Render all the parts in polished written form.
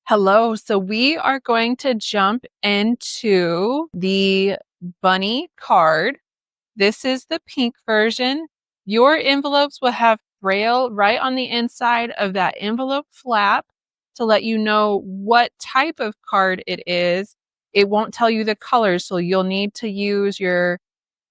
Hello. So we are going to jump into the bunny card. This is the pink version. Your envelopes will have Braille right on the inside of that envelope flap to let you know what type of card it is. It won't tell you the colors, so you'll need to use your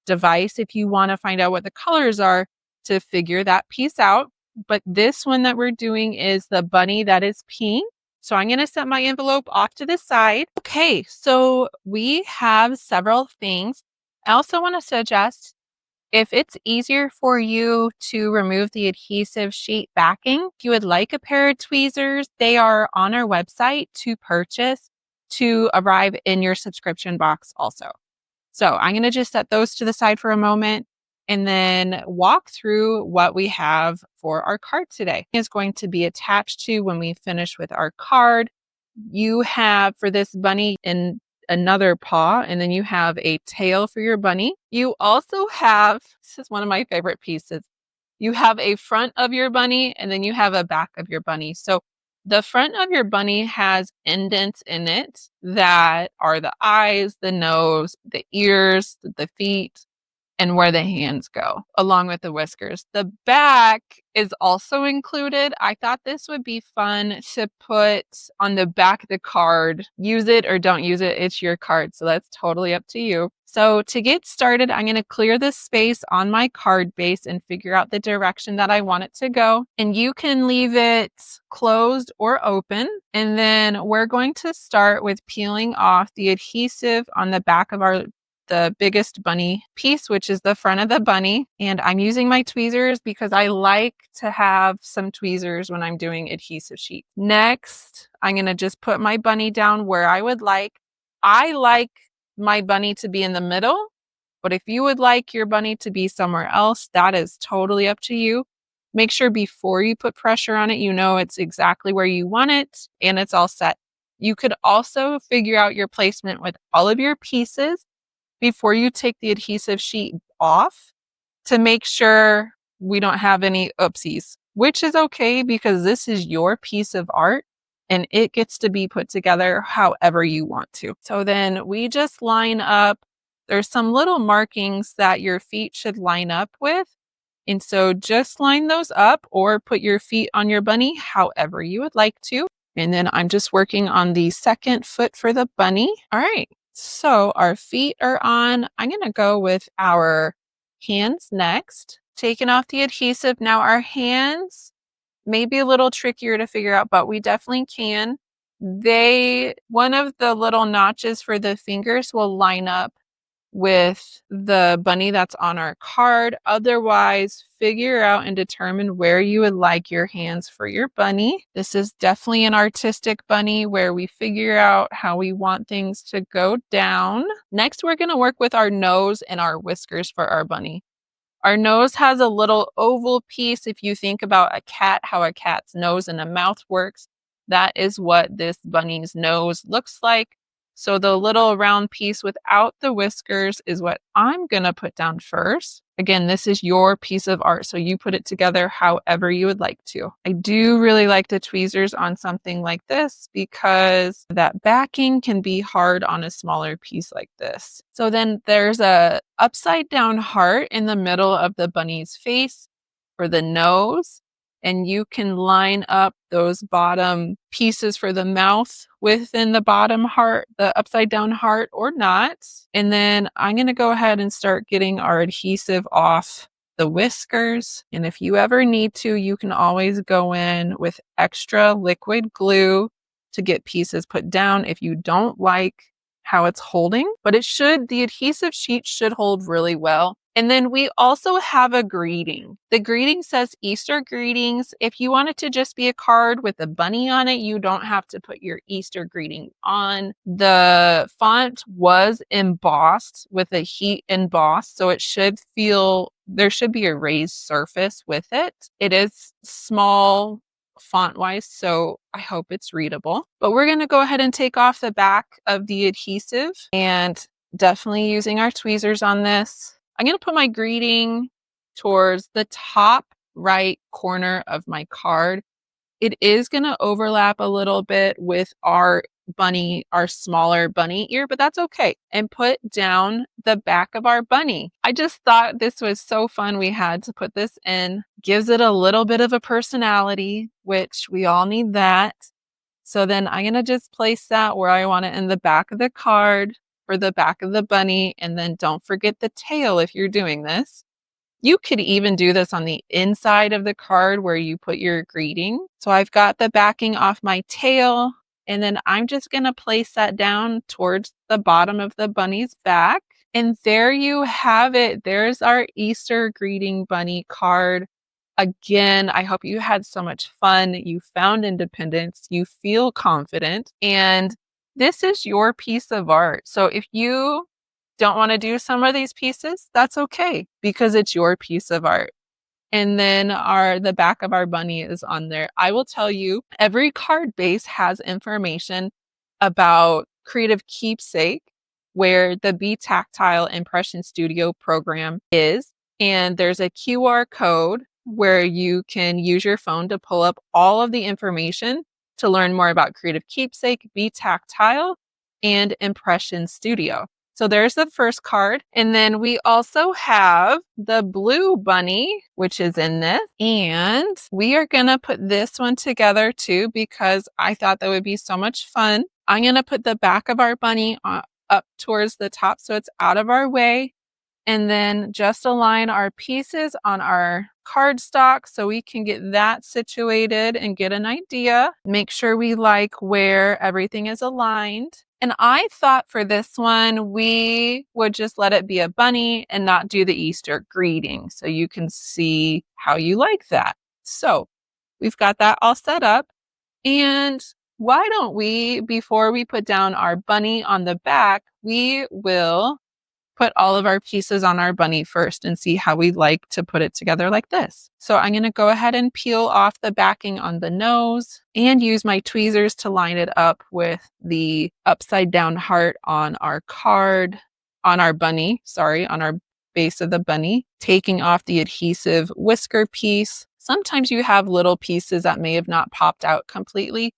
device if you want to find out what the colors are to figure that piece out. But this one that we're doing is the bunny that is pink. So I'm going to set my envelope off to the side. Okay, so we have several things. I also want to suggest if it's easier for you to remove the adhesive sheet backing, if you would like a pair of tweezers, they are on our website to purchase to arrive in your subscription box also. So I'm going to just set those to the side for a moment and then walk through what we have for our card today. It's going to be attached to when we finish with our card. You have for this bunny in another paw, and then you have a tail for your bunny. You also have, this is one of my favorite pieces. You have a front of your bunny and then you have a back of your bunny. So the front of your bunny has indents in it that are the eyes, the nose, the ears, the feet, and where the hands go, along with the whiskers. The back is also included. I thought this would be fun to put on the back of the card. Use it or don't use it. It's your card, so that's totally up to you. So to get started, I'm going to clear the space on my card base and figure out the direction that I want it to go. And you can leave it closed or open. And then we're going to start with peeling off the adhesive on the back of the biggest bunny piece, which is the front of the bunny. And I'm using my tweezers because I like to have some tweezers when I'm doing adhesive sheet. Next, I'm going to just put my bunny down where I would like. I like my bunny to be in the middle, but if you would like your bunny to be somewhere else, that is totally up to you. Make sure before you put pressure on it, you know it's exactly where you want it and it's all set. You could also figure out your placement with all of your pieces before you take the adhesive sheet off to make sure we don't have any oopsies, which is okay because this is your piece of art and it gets to be put together however you want to. So then we just line up. There's some little markings that your feet should line up with. And so just line those up or put your feet on your bunny however you would like to. And then I'm just working on the second foot for the bunny. All right. So our feet are on. I'm going to go with our hands next. Taking off the adhesive. Now our hands may be a little trickier to figure out, but we definitely can. One of the little notches for the fingers will line up with the bunny that's on our card. Otherwise, figure out and determine where you would like your hands for your bunny. This is definitely an artistic bunny where we figure out how we want things to go down. Next, we're going to work with our nose and our whiskers for our bunny. Our nose has a little oval piece. If you think about a cat, how a cat's nose and a mouth works, that is what this bunny's nose looks like. So the little round piece without the whiskers is what I'm going to put down first. Again, this is your piece of art, so you put it together however you would like to. I do really like the tweezers on something like this because that backing can be hard on a smaller piece like this. So then there's a upside down heart in the middle of the bunny's face for the nose. And you can line up those bottom pieces for the mouth within the bottom heart, the upside down heart or not. And then I'm going to go ahead and start getting our adhesive off the whiskers. And if you ever need to, you can always go in with extra liquid glue to get pieces put down if you don't like how it's holding. But the adhesive sheet should hold really well. And then we also have a greeting. The greeting says Easter greetings. If you want it to just be a card with a bunny on it, you don't have to put your Easter greeting on. The font was embossed with a heat emboss, so there should be a raised surface with it. It is small font wise, so I hope it's readable. But we're going to go ahead and take off the back of the adhesive and definitely using our tweezers on this. I'm going to put my greeting towards the top right corner of my card. it is going to overlap a little bit with our bunny, our smaller bunny ear, but that's okay. And put down the back of our bunny. I just thought this was so fun. We had to put this in. Gives it a little bit of a personality, which we all need that. So then I'm going to just place that where I want it in the back of the card for the back of the bunny. And then don't forget the tail if you're doing this. You could even do this on the inside of the card where you put your greeting. So I've got the backing off my tail, and then I'm just going to place that down towards the bottom of the bunny's back. And there you have it. There's our Easter greeting bunny card. Again, I hope you had so much fun. You found independence. You feel confident. And this is your piece of art. So if you don't want to do some of these pieces, that's okay because it's your piece of art. And then the back of our bunny is on there. I will tell you, every card base has information about Creative Keepsake, where the Be Tactile Impression Studio program is. And there's a QR code where you can use your phone to pull up all of the information to learn more about Creative Keepsake, Be Tactile, and Impression Studio. So there's the first card. And then we also have the blue bunny, which is in this. And we are going to put this one together too, because I thought that would be so much fun. I'm going to put the back of our bunny up towards the top so it's out of our way. And then just align our pieces on our cardstock so we can get that situated and get an idea. Make sure we like where everything is aligned. And I thought for this one, we would just let it be a bunny and not do the Easter greeting. So you can see how you like that. So we've got that all set up. And why don't we, before we put down our bunny on the back, we will put all of our pieces on our bunny first and see how we like to put it together like this. So I'm going to go ahead and peel off the backing on the nose and use my tweezers to line it up with the upside down heart on our card, on our bunny, on our base of the bunny, taking off the adhesive whisker piece. Sometimes you have little pieces that may have not popped out completely.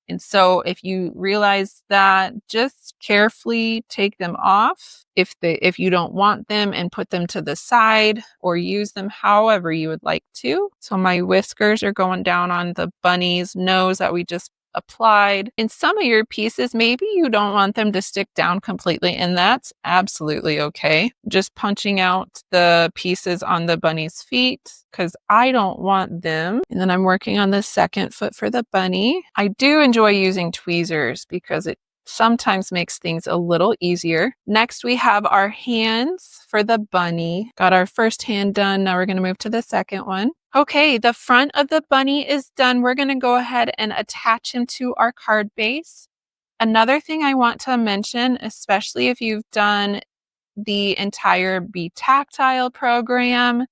And so if you realize that, just carefully take them off if you don't want them and put them to the side or use them however you would like to. So my whiskers are going down on the bunny's nose that we just applied. In some of your pieces, maybe you don't want them to stick down completely, and that's absolutely okay. Just punching out the pieces on the bunny's feet because I don't want them. And then I'm working on the second foot for the bunny. I do enjoy using tweezers because it sometimes makes things a little easier. Next, we have our hands for the bunny. Got our first hand done. Now we're going to move to the second one. Okay, the front of the bunny is done. We're going to go ahead and attach him to our card base. Another thing I want to mention, especially if you've done the entire Be Tactile program,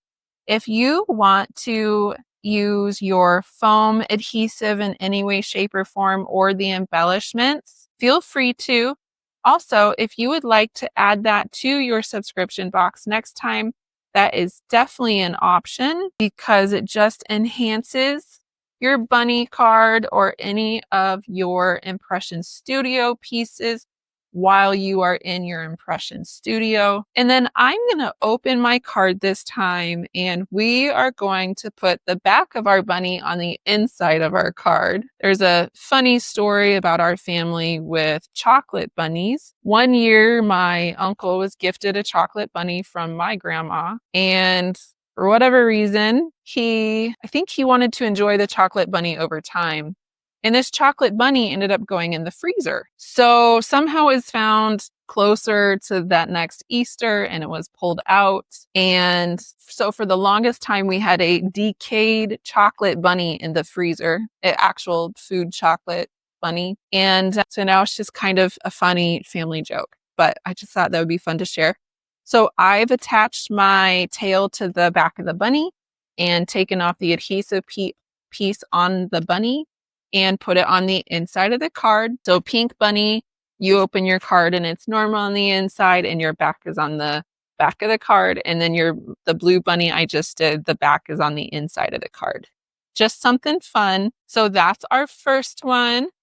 if you want to use your foam adhesive in any way, shape, or form, or the embellishments, feel free to. Also, if you would like to add that to your subscription box next time, that is definitely an option because it just enhances your bunny card or any of your Impression Studio pieces while you are in your Impression Studio. And then I'm going to open my card this time, and we are going to put the back of our bunny on the inside of our card. There's a funny story about our family with chocolate bunnies. One year, my uncle was gifted a chocolate bunny from my grandma, and for whatever reason, I think he wanted to enjoy the chocolate bunny over time. And this chocolate bunny ended up going in the freezer. So somehow it was found closer to that next Easter and it was pulled out. And so for the longest time, we had a decayed chocolate bunny in the freezer, an actual food chocolate bunny. And so now it's just kind of a funny family joke, but I just thought that would be fun to share. So I've attached my tail to the back of the bunny and taken off the adhesive piece on the bunny and put it on the inside of the card. So pink bunny, you open your card and it's normal on the inside and your back is on the back of the card. And then the blue bunny I just did, the back is on the inside of the card. just something fun. So that's our first one.